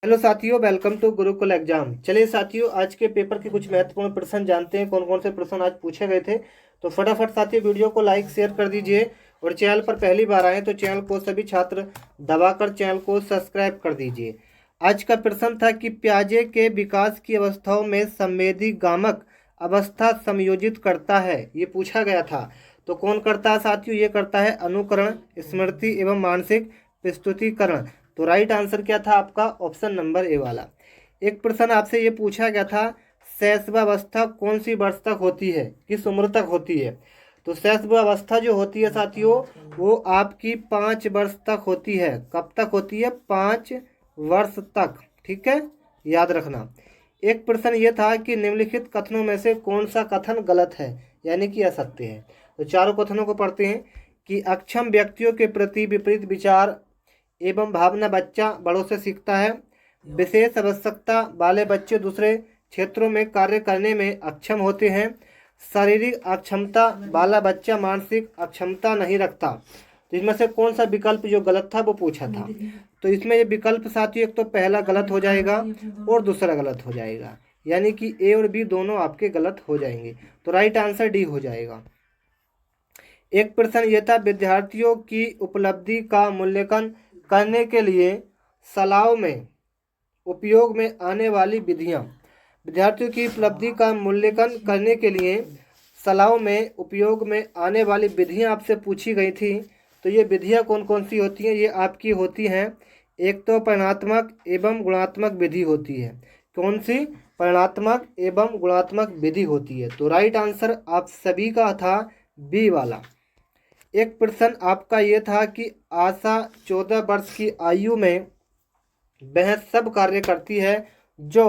Hello साथियों, welcome to Gurukul exam. चलिए साथियों, आज के पेपर के कुछ महत्वपूर्ण प्रश्न जानते हैं। कौन कौन से प्रश्न आज पूछे गए थे। तो फटाफट साथियों वीडियो को लाइक शेयर कर दीजिए और चैनल पर पहली बार आए तो चैनल को सभी छात्र दबाकर चैनल को सब्सक्राइब कर दीजिए। आज का प्रश्न था कि प्याजे के विकास की अवस्थाओं में संवेदी गामक अवस्था संयोजित करता है, ये पूछा गया था। तो कौन करता है साथियों? ये करता है अनुकरण, स्मृति एवं मानसिक प्रस्तुतिकरण। तो राइट आंसर क्या था आपका? ऑप्शन नंबर ए वाला। एक प्रश्न आपसे ये पूछा गया था, शैशवावस्था कौन सी वर्ष तक होती है, किस उम्र तक होती है? तो शैशवावस्था जो होती है साथियों, वो आपकी 5 वर्ष तक होती है। कब तक होती है? 5 वर्ष तक। ठीक है, याद रखना। एक प्रश्न ये था कि निम्नलिखित कथनों में से कौन सा कथन गलत है, यानी कि असत्य है। तो चारों कथनों को पढ़ते हैं कि अक्षम व्यक्तियों के प्रति विपरीत विचार एवं भावना बच्चा बड़ों से सीखता है। विशेष आवश्यकता वाले बच्चे दूसरे क्षेत्रों में कार्य करने में अक्षम होते हैं। शारीरिक अक्षमता वाला बच्चा मानसिक अक्षमता नहीं रखता। तो इसमें से कौन सा विकल्प जो गलत था वो पूछा था। तो इसमें ये विकल्प साथियों, एक तो पहला गलत हो जाएगा और दूसरा गलत हो जाएगा, यानी कि ए और बी दोनों आपके गलत हो जाएंगे। तो राइट आंसर डी हो जाएगा। एक प्रश्न ये था, विद्यार्थियों की उपलब्धि का मूल्यांकन करने के लिए सलाह में उपयोग में आने वाली विधियां। विद्यार्थियों की उपलब्धि का मूल्यांकन करने के लिए सलाह में उपयोग में आने वाली विधियां आपसे पूछी गई थी। तो ये विधियां कौन कौन सी होती हैं? ये आपकी होती हैं, एक तो परिणात्मक एवं गुणात्मक विधि होती है। कौन सी? परिणात्मक एवं गुणात्मक विधि होती है। तो राइट आंसर आप सभी का था बी वाला। एक प्रश्न आपका ये था कि आशा 14 वर्ष की आयु में वह सब कार्य करती है जो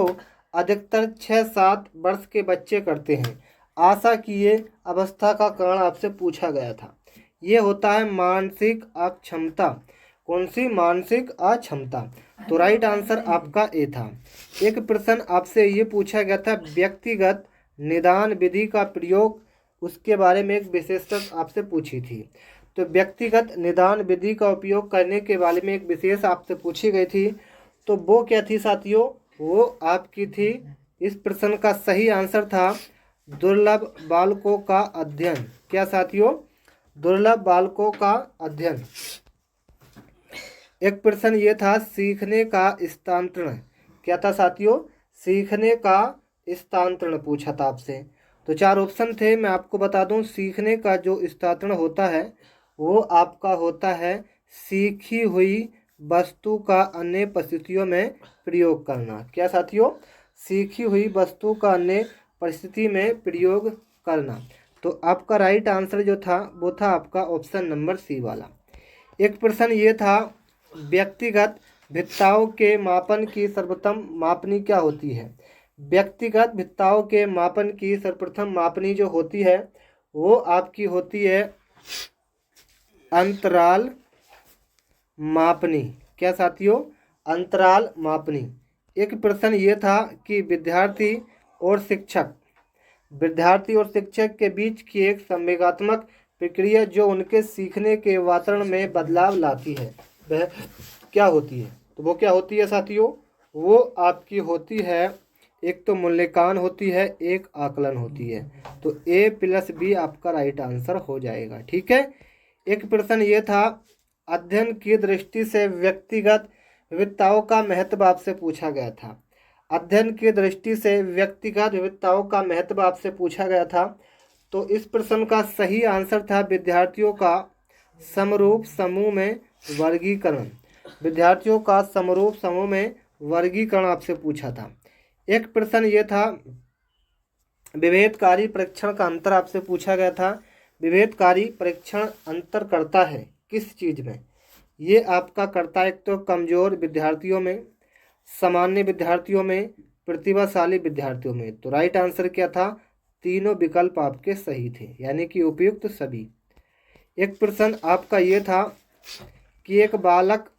अधिकतर 6-7 वर्ष के बच्चे करते हैं। आशा की ये अवस्था का कारण आपसे पूछा गया था। ये होता है मानसिक अक्षमता। कौन सी? मानसिक अक्षमता। तो राइट आंसर आपका ए था। एक प्रश्न आपसे ये पूछा गया था, व्यक्तिगत निदान विधि का प्रयोग, उसके बारे में एक विशेषता आपसे पूछी थी। तो व्यक्तिगत निदान विधि का उपयोग करने के बारे में एक विशेष आपसे पूछी गई थी। तो वो क्या थी साथियों? वो आपकी थी, इस प्रश्न का सही आंसर था दुर्लभ बालकों का अध्ययन। क्या साथियों? दुर्लभ बालकों का अध्ययन। एक प्रश्न ये था, सीखने का स्थानांतरण। क्या था साथियों? सीखने का स्थानांतरण पूछा था आपसे। तो 4 ऑप्शन थे, मैं आपको बता दूं। सीखने का जो स्थानांतरण होता है वो आपका होता है सीखी हुई वस्तु का अन्य परिस्थितियों में प्रयोग करना। क्या साथियों? सीखी हुई वस्तु का अन्य परिस्थिति में प्रयोग करना। तो आपका राइट आंसर जो था वो था आपका ऑप्शन नंबर सी वाला। एक प्रश्न ये था, व्यक्तिगत भिन्नताओं के मापन की सर्वोत्तम मापनी क्या होती है? व्यक्तिगत भिन्नताओं के मापन की सर्वप्रथम मापनी जो होती है वो आपकी होती है अंतराल मापनी। क्या साथियों? अंतराल मापनी। एक प्रश्न ये था कि विद्यार्थी और शिक्षक के बीच की एक संवेगात्मक प्रक्रिया जो उनके सीखने के वातावरण में बदलाव लाती है वह क्या होती है? तो वो क्या होती है साथियों? वो आपकी होती है, एक तो मूल्यांकन होती है, एक आकलन होती है। तो ए प्लस बी आपका राइट आंसर हो जाएगा। ठीक है। एक प्रश्न ये था, अध्ययन की दृष्टि से व्यक्तिगत विविधताओं का महत्व आपसे पूछा गया था। अध्ययन की दृष्टि से व्यक्तिगत विविधताओं का महत्व आपसे पूछा गया था। तो इस प्रश्न का सही आंसर था विद्यार्थियों का समरूप समूह में वर्गीकरण। विद्यार्थियों का समरूप समूह में वर्गीकरण आपसे पूछा था। एक प्रश्न ये था, विभेदकारी परीक्षण का अंतर आपसे पूछा गया था। विभेदकारी परीक्षण अंतर करता है किस चीज़ में? ये आपका करता है एक तो कमज़ोर विद्यार्थियों में, सामान्य विद्यार्थियों में, प्रतिभाशाली विद्यार्थियों में। तो राइट आंसर क्या था? तीनों विकल्प आपके सही थे, यानी कि उपयुक्त सभी। एक प्रश्न आपका ये था कि एक बालक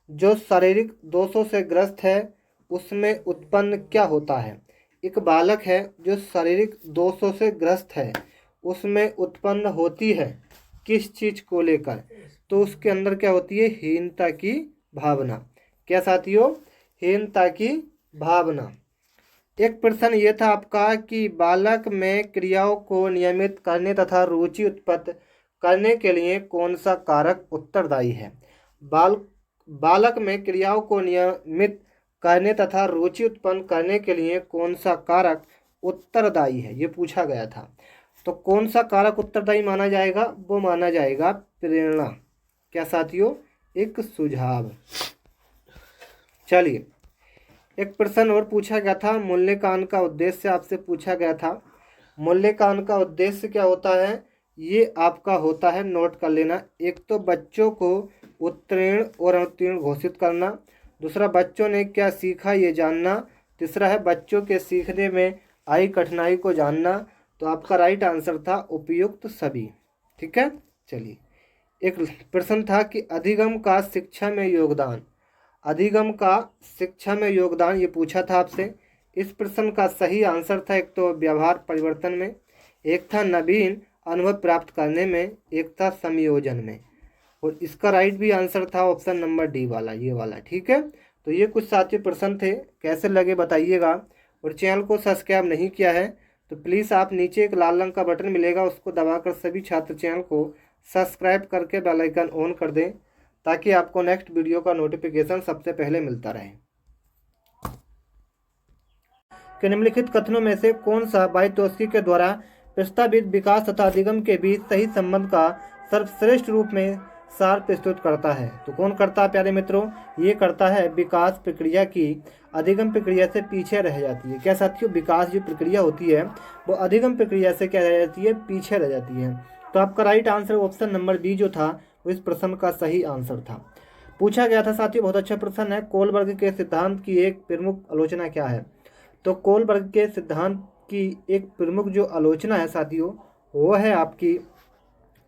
जो शारीरिक दोषों से ग्रस्त है उसमें उत्पन्न क्या होता है? एक बालक है जो शारीरिक दोषों से ग्रस्त है, उसमें उत्पन्न होती है किस चीज़ को लेकर? तो उसके अंदर क्या होती है? हीनता की भावना। क्या साथियों? हीनता की भावना। एक प्रश्न ये था आपका कि बालक में क्रियाओं को नियमित करने तथा रुचि उत्पन्न करने के लिए कौन सा कारक उत्तरदायी है। बाल बालक में क्रियाओं को नियमित करने तथा रुचि उत्पन्न करने के लिए कौन सा कारक उत्तरदायी है, ये पूछा गया था। तो कौन सा कारक उत्तरदायी माना जाएगा, वो माना जाएगा प्रेरणा। क्या साथियों, एक सुझाव। चलिए एक प्रश्न और पूछा गया था, मूल्यांकन का उद्देश्य आपसे पूछा गया था। मूल्यांकन का उद्देश्य क्या होता है, ये आपका होता है, नोट कर लेना। एक तो बच्चों को उत्तीर्ण और अनुत्तीर्ण घोषित करना, दूसरा बच्चों ने क्या सीखा ये जानना, तीसरा है बच्चों के सीखने में आई कठिनाई को जानना। तो आपका राइट आंसर था उपयुक्त सभी। ठीक है। चलिए एक प्रश्न था कि अधिगम का शिक्षा में योगदान। अधिगम का शिक्षा में योगदान ये पूछा था आपसे। इस प्रश्न का सही आंसर था एक तो व्यवहार परिवर्तन में, एक था नवीन अनुभव प्राप्त करने में, एक था संयोजन में। और इसका राइट भी आंसर था ऑप्शन नंबर डी वाला, ये वाला। ठीक है। तो ये कुछ साथी प्रश्न थे, कैसे लगे बताइएगा। और चैनल को सब्सक्राइब नहीं किया है तो प्लीज़ आप नीचे एक लाल रंग का बटन मिलेगा, उसको दबाकर सभी छात्र चैनल को सब्सक्राइब करके बेल आइकन ऑन कर दें, ताकि आपको नेक्स्ट वीडियो का नोटिफिकेशन सबसे पहले मिलता रहे। कि निम्नलिखित कथनों में से कौन सा वाइटोस्की के द्वारा प्रस्तावित विकास तथा अधिगम के बीच सही संबंध का सर्वश्रेष्ठ रूप में सार प्रस्तुत करता है। तो कौन करता है प्यारे मित्रों, ये करता है विकास प्रक्रिया की अधिगम प्रक्रिया से पीछे रह जाती है। क्या साथियों, विकास जो प्रक्रिया होती है वो अधिगम प्रक्रिया से क्या रह जाती है, पीछे रह जाती है। तो आपका right answer option number B जो था वो इस प्रश्न का सही आंसर था। पूछा गया था साथियों, बहुत अच्छा प्रश्न है, कोलबर्ग के सिद्धांत की एक प्रमुख आलोचना क्या है। तो कोलबर्ग के सिद्धांत की एक प्रमुख जो आलोचना है साथियों, वो है आपकी,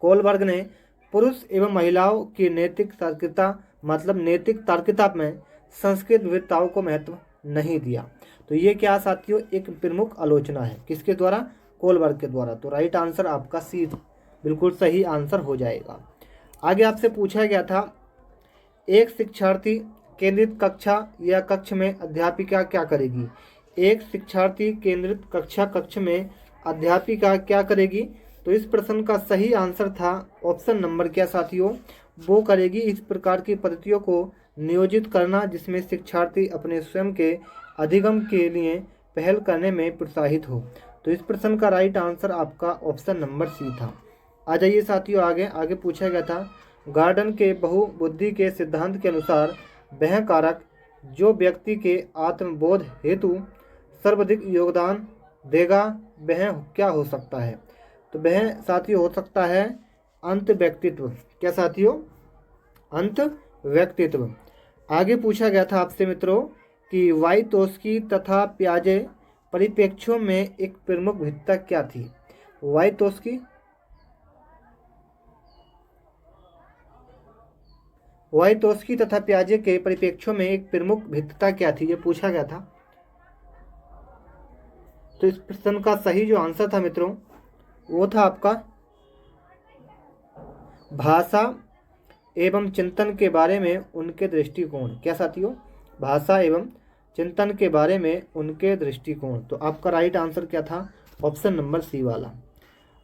कोलबर्ग ने पुरुष एवं महिलाओं की नैतिक तार्किकता मतलब नैतिक तार्किकता में संस्कृत विविधताओं को महत्व नहीं दिया। तो ये क्या साथियों, एक प्रमुख आलोचना है, किसके द्वारा, कोलबर्ग के द्वारा। तो राइट आंसर आपका सी बिल्कुल सही आंसर हो जाएगा। आगे आपसे पूछा गया था, एक शिक्षार्थी केंद्रित कक्षा या कक्ष में अध्यापिका क्या करेगी। एक शिक्षार्थी केंद्रित कक्ष में अध्यापिका क्या करेगी। तो इस प्रश्न का सही आंसर था ऑप्शन नंबर क्या साथियों, वो करेगी इस प्रकार की पद्धतियों को नियोजित करना जिसमें शिक्षार्थी अपने स्वयं के अधिगम के लिए पहल करने में प्रोत्साहित हो। तो इस प्रश्न का राइट आंसर आपका ऑप्शन नंबर सी था। आ जाइए साथियों आगे पूछा गया था, गार्डन के बहुबुद्धि के सिद्धांत के अनुसार वह कारक जो व्यक्ति के आत्मबोध हेतु सर्वाधिक योगदान देगा वह क्या हो सकता है। तो वह साथियों हो सकता है अंत व्यक्तित्व। क्या साथियों, अंत व्यक्तित्व। आगे पूछा गया था आपसे मित्रों कि वाइटोस्की तथा पियाजे परिप्रेक्ष्यों में एक प्रमुख भिन्नता क्या थी। वाइटोस्की तथा पियाजे के परिप्रेक्ष्यों में एक प्रमुख भिन्नता क्या थी, ये पूछा गया था। तो इस प्रश्न का सही जो आंसर था मित्रों, वो था आपका भाषा एवं चिंतन के बारे में उनके दृष्टिकोण। क्या साथियों, भाषा एवं चिंतन के बारे में उनके दृष्टिकोण। तो आपका राइट आंसर क्या था, ऑप्शन नंबर सी वाला।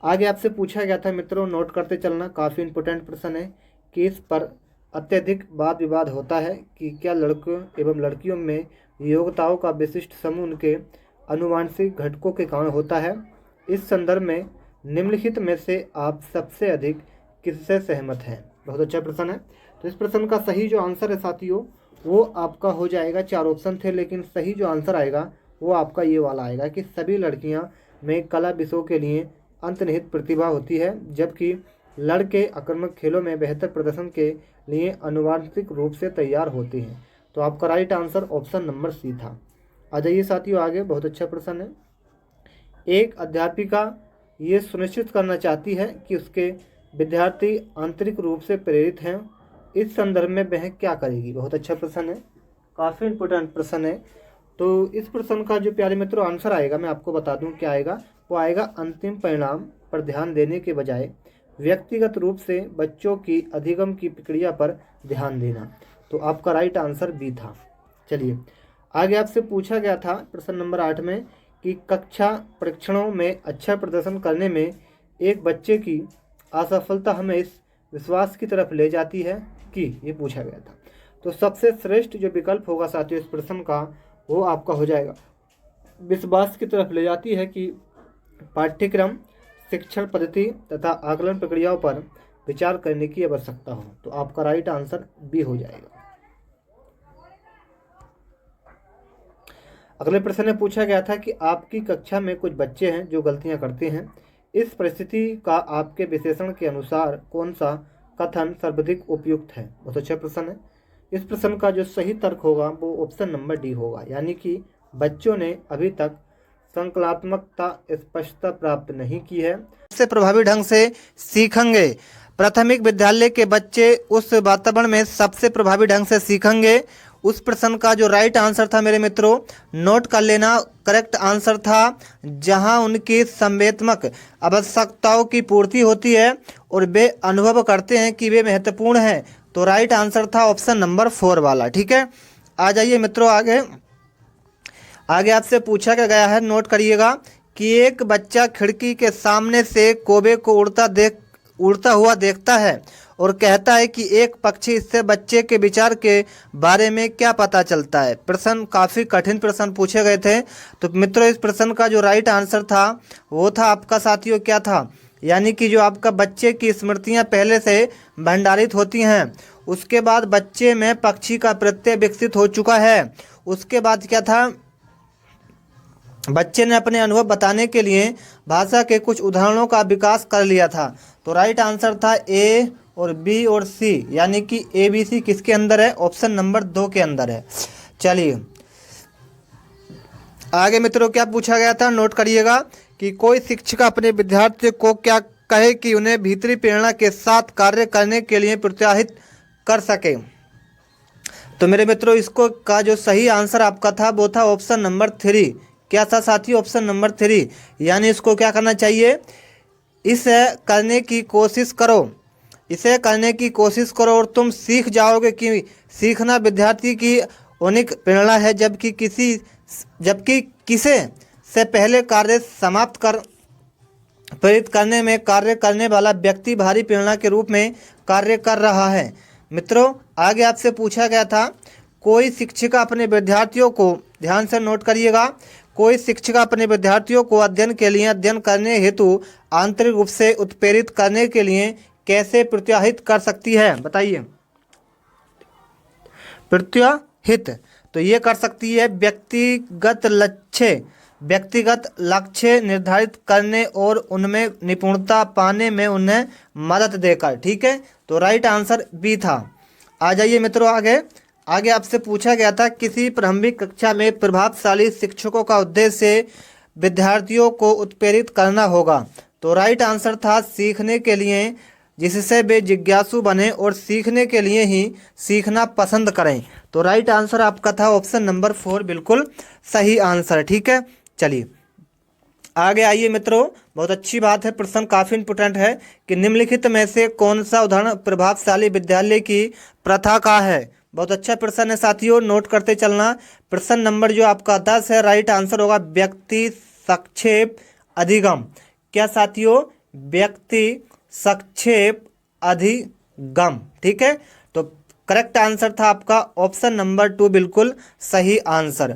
आगे आपसे पूछा गया था मित्रों, नोट करते चलना, काफ़ी इंपॉर्टेंट प्रश्न है कि इस पर अत्यधिक वाद विवाद होता है कि क्या लड़कों एवं लड़कियों में योग्यताओं का विशिष्ट समूह उनके अनुवांशिक घटकों के कारण होता है। इस संदर्भ में निम्नलिखित में से आप सबसे अधिक किससे सहमत हैं। बहुत अच्छा प्रश्न है। तो इस प्रश्न का सही जो आंसर है साथियों, वो आपका हो जाएगा, 4 ऑप्शन थे लेकिन सही जो आंसर आएगा वो आपका ये वाला आएगा कि सभी लड़कियां में कला विषयों के लिए अंतर्निहित प्रतिभा होती है, जबकि लड़के आक्रामक खेलों में बेहतर प्रदर्शन के लिए अनुवांशिक रूप से तैयार होते हैं। तो आपका right answer option number C था। आ जाइए साथियों आगे, बहुत अच्छा प्रश्न है। एक अध्यापिका ये सुनिश्चित करना चाहती है कि उसके विद्यार्थी आंतरिक रूप से प्रेरित हैं, इस संदर्भ में वह क्या करेगी। बहुत अच्छा प्रश्न है, काफ़ी इंपॉर्टेंट प्रश्न है। तो इस प्रश्न का जो प्यारे मित्रों आंसर आएगा, मैं आपको बता दूं क्या आएगा, वो आएगा अंतिम परिणाम पर ध्यान देने के बजाय व्यक्तिगत रूप से बच्चों की अधिगम की प्रक्रिया पर ध्यान देना। तो आपका राइट आंसर बी था। चलिए आगे आपसे पूछा गया था प्रश्न नंबर 8 में कि कक्षा परीक्षणों में अच्छा प्रदर्शन करने में एक बच्चे की असफलता हमें इस विश्वास की तरफ ले जाती है कि, ये पूछा गया था। तो सबसे श्रेष्ठ जो विकल्प होगा साथियों इस प्रश्न का वो आपका हो जाएगा विश्वास की तरफ ले जाती है कि पाठ्यक्रम, शिक्षण पद्धति तथा आकलन प्रक्रियाओं पर विचार करने की आवश्यकता हो। तो आपका राइट आंसर बी हो जाएगा। अगले प्रश्न में पूछा गया था कि आपकी कक्षा में कुछ बच्चे हैं जो गलतियां करते हैं। इस परिस्थिति का आपके विश्लेषण के अनुसार कौन सा कथन सर्वाधिक उपयुक्त है? बहुत अच्छा प्रश्न है। इस प्रश्न का जो सही तर्क होगा वो ऑप्शन नंबर डी होगा, यानी कि बच्चों ने अभी तक संकल्पात्मकता स्पष्टता प्राप्त नहीं की है। इससे प्रभावी ढंग से सीखेंगे। प्राथमिक विद्यालय के बच्चे उस वातावरण में सबसे प्रभावी ढंग से सीखेंगे। उस प्रश्न का जो राइट आंसर था मेरे मित्रों, नोट कर लेना, करेक्ट आंसर था जहां उनकी संवेदनात्मक आवश्यकताओं की पूर्ति होती है और वे अनुभव करते हैं कि वे महत्वपूर्ण हैं। तो राइट आंसर था ऑप्शन नंबर 4 वाला। ठीक है, आ जाइए मित्रों आगे आपसे पूछा गया है, नोट करिएगा कि एक बच्चा खिड़की के सामने से कौवे को उड़ता हुआ देखता है और कहता है कि एक पक्षी, इससे बच्चे के विचार के बारे में क्या पता चलता है? प्रश्न काफ़ी कठिन प्रश्न पूछे गए थे। तो मित्रों इस प्रश्न का जो राइट आंसर था वो था आपका साथियों क्या था, यानी कि जो आपका बच्चे की स्मृतियां पहले से भंडारित होती हैं, उसके बाद बच्चे में पक्षी का प्रत्यय विकसित हो चुका है। उसके बाद क्या था, बच्चे ने अपने अनुभव बताने के लिए भाषा के कुछ उदाहरणों का विकास कर लिया था। तो राइट आंसर था ए और बी और सी, यानी कि ए बी सी किसके अंदर है? ऑप्शन नंबर 2 के अंदर है। चलिए आगे मित्रों क्या पूछा गया था, नोट करिएगा कि कोई शिक्षक अपने विद्यार्थियों को क्या कहे कि उन्हें भीतरी प्रेरणा के साथ कार्य करने के लिए प्रोत्साहित कर सके। तो मेरे मित्रों इसको का जो सही आंसर आपका था वो था ऑप्शन नंबर 3। क्या था साथियों? ऑप्शन नंबर 3, यानी इसको क्या करना चाहिए, इसे करने की कोशिश करो, इसे करने की कोशिश करो और तुम सीख जाओगे कि सीखना विद्यार्थी की उन्नत प्रेरणा है, जबकि किसे से पहले कार्य समाप्त कर प्रेरित करने में कार्य करने वाला व्यक्ति भारी प्रेरणा के रूप में कार्य कर रहा है। मित्रों आगे आपसे पूछा गया था, कोई शिक्षिका अपने विद्यार्थियों को, ध्यान से नोट करिएगा, कोई शिक्षिका अपने विद्यार्थियों को अध्ययन करने हेतु आंतरिक रूप से उत्प्रेरित करने के लिए कैसे प्रोत्साहित कर सकती है? बताइए। प्रोत्साहित तो ये कर सकती है व्यक्तिगत लक्ष्य निर्धारित करने और उनमें निपुणता पाने में उन्हें मदद देकर। ठीक है, तो राइट आंसर बी था। आ जाइए मित्रों आगे आपसे पूछा गया था, किसी प्रारंभिक कक्षा में प्रभावशाली शिक्षकों का उद्देश्य विद्यार्थियों को उत्प्रेरित करना होगा। तो राइट आंसर था सीखने के लिए, जिससे वे जिज्ञासु बने और सीखने के लिए ही सीखना पसंद करें। तो राइट आंसर आपका था ऑप्शन नंबर 4, बिल्कुल सही आंसर। ठीक है, चलिए आगे आइए मित्रों, बहुत अच्छी बात है, प्रश्न काफ़ी इंपोर्टेंट है कि निम्नलिखित में से कौन सा उदाहरण प्रभावशाली विद्यालय की प्रथा का है? बहुत अच्छा प्रश्न है साथियों, नोट करते चलना। प्रश्न नंबर जो आपका 10 है, राइट आंसर होगा व्यक्ति संक्षेप अधिगम। क्या साथियों? व्यक्ति संक्षेप अधिगम। ठीक है, तो करेक्ट आंसर था आपका ऑप्शन नंबर 2, बिल्कुल सही आंसर।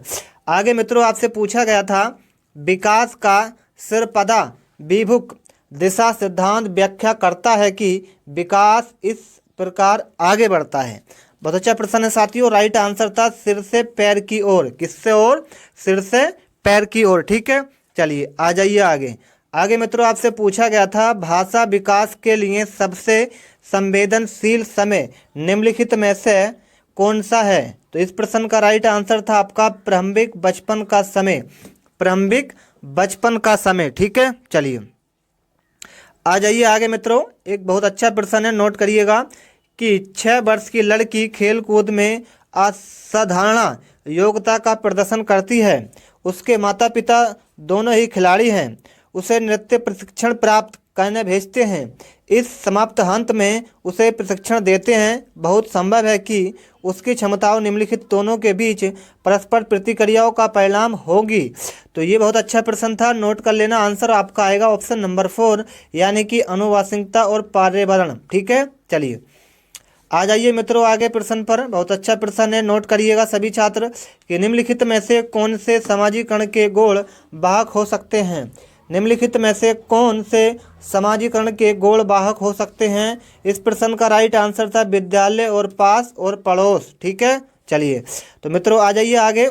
आगे मित्रों आपसे पूछा गया था, विकास का सिरपदा विभुक दिशा सिद्धांत व्याख्या करता है कि विकास इस प्रकार आगे बढ़ता है। बहुत अच्छा प्रश्न है साथियों, राइट आंसर था सिर से पैर की ओर। किससे ओर? सिर से पैर की ओर। ठीक है, चलिए आ जाइए आगे मित्रों आपसे पूछा गया था, भाषा विकास के लिए सबसे संवेदनशील समय निम्नलिखित में से कौन सा है? तो इस प्रश्न का राइट आंसर था आपका प्रारंभिक बचपन का समय। प्रारंभिक बचपन का समय। ठीक है, चलिए आ जाइए आगे मित्रों, एक बहुत अच्छा प्रश्न है, नोट करिएगा कि 6 वर्ष की लड़की खेल कूद में असाधारण योग्यता का प्रदर्शन करती है। उसके माता पिता दोनों ही खिलाड़ी हैं, उसे नृत्य प्रशिक्षण प्राप्त करने भेजते हैं। इस समाप्त हंत में उसे प्रशिक्षण देते हैं, बहुत संभव है कि उसकी क्षमताओं निम्नलिखित दोनों के बीच परस्पर प्रतिक्रियाओं का परिणाम होगी। तो ये बहुत अच्छा प्रश्न था, नोट कर लेना। आंसर आपका आएगा ऑप्शन नंबर 4 यानी कि आनुवांशिकता और पर्यावरण। ठीक है, चलिए आ जाइए मित्रों आगे प्रश्न पर। बहुत अच्छा प्रश्न है, नोट करिएगा सभी छात्र कि निम्नलिखित में से कौन से सामाजिकरण के गुण वाहक हो सकते हैं। निम्नलिखित में से कौन से समाजीकरण के गुण वाहक हो सकते हैं। इस प्रश्न का राइट आंसर था विद्यालय और पास और पड़ोस। ठीक है, चलिए तो मित्रों आ जाइए आगे।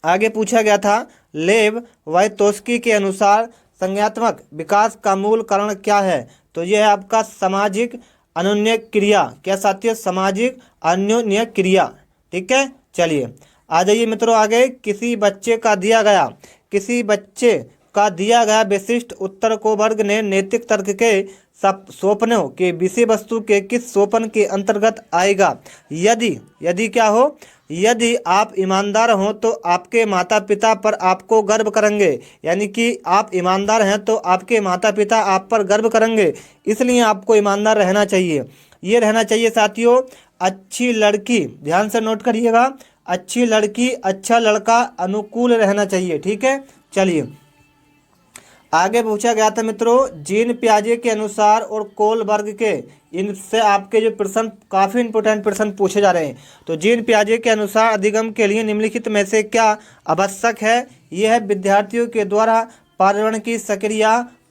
आगे पूछा गया था लेव वाइतोस्की के अनुसार संज्ञात्मक विकास का मूल कारण क्या है। तो यह है आपका सामाजिक अन्योन्य क्रिया। क्या साथियों, सामाजिक अन्योन्य क्रिया। ठीक है, चलिए आ जाइए मित्रों आगे। किसी बच्चे का दिया गया विशिष्ट उत्तर को वर्ग ने नैतिक तर्क के सोपनों के विषय वस्तु के किस सोपन के अंतर्गत आएगा। यदि क्या हो, यदि आप ईमानदार हों तो आपके माता पिता पर आपको गर्व करेंगे। यानी कि आप ईमानदार हैं तो आपके माता पिता आप पर गर्व करेंगे, इसलिए आपको ईमानदार रहना चाहिए। ये रहना चाहिए साथियों। अच्छी लड़की, ध्यान से नोट करिएगा, अच्छी लड़की अच्छा लड़का अनुकूल रहना चाहिए। ठीक है, चलिए आगे पूछा गया था मित्रों जीन पियाजे के अनुसार और कोलबर्ग के, इनसे आपके जो प्रश्न काफ़ी इंपॉर्टेंट प्रश्न पूछे जा रहे हैं। तो जीन पियाजे के अनुसार अधिगम के लिए निम्नलिखित में से क्या आवश्यक है। यह है विद्यार्थियों के द्वारा पर्यावरण की सक्रिय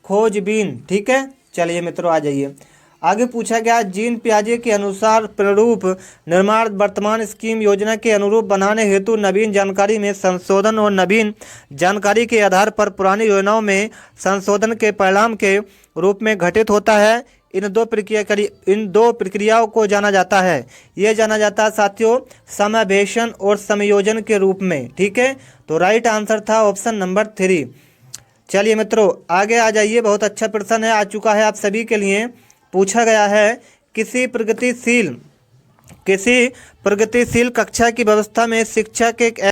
खोजबीन। ठीक है, चलिए मित्रों आ जाइए। आगे पूछा गया जीन पियाजे के अनुसार प्रारूप निर्माण वर्तमान स्कीम योजना के अनुरूप बनाने हेतु नवीन जानकारी में संशोधन और नवीन जानकारी के आधार पर पुरानी योजनाओं में संशोधन के परिणाम के रूप में घटित होता है। इन दो प्रक्रियाओं को जाना जाता है। ये जाना जाता है साथियों समावेशन और संयोजन के रूप में। ठीक है, तो राइट आंसर था ऑप्शन नंबर 3। चलिए मित्रों आगे आ जाइए। बहुत अच्छा प्रश्न है, आ चुका है आप सभी के लिए। पूछा गया है किसी प्रगतिशील कक्षा की व्यवस्था में शिक्षक एक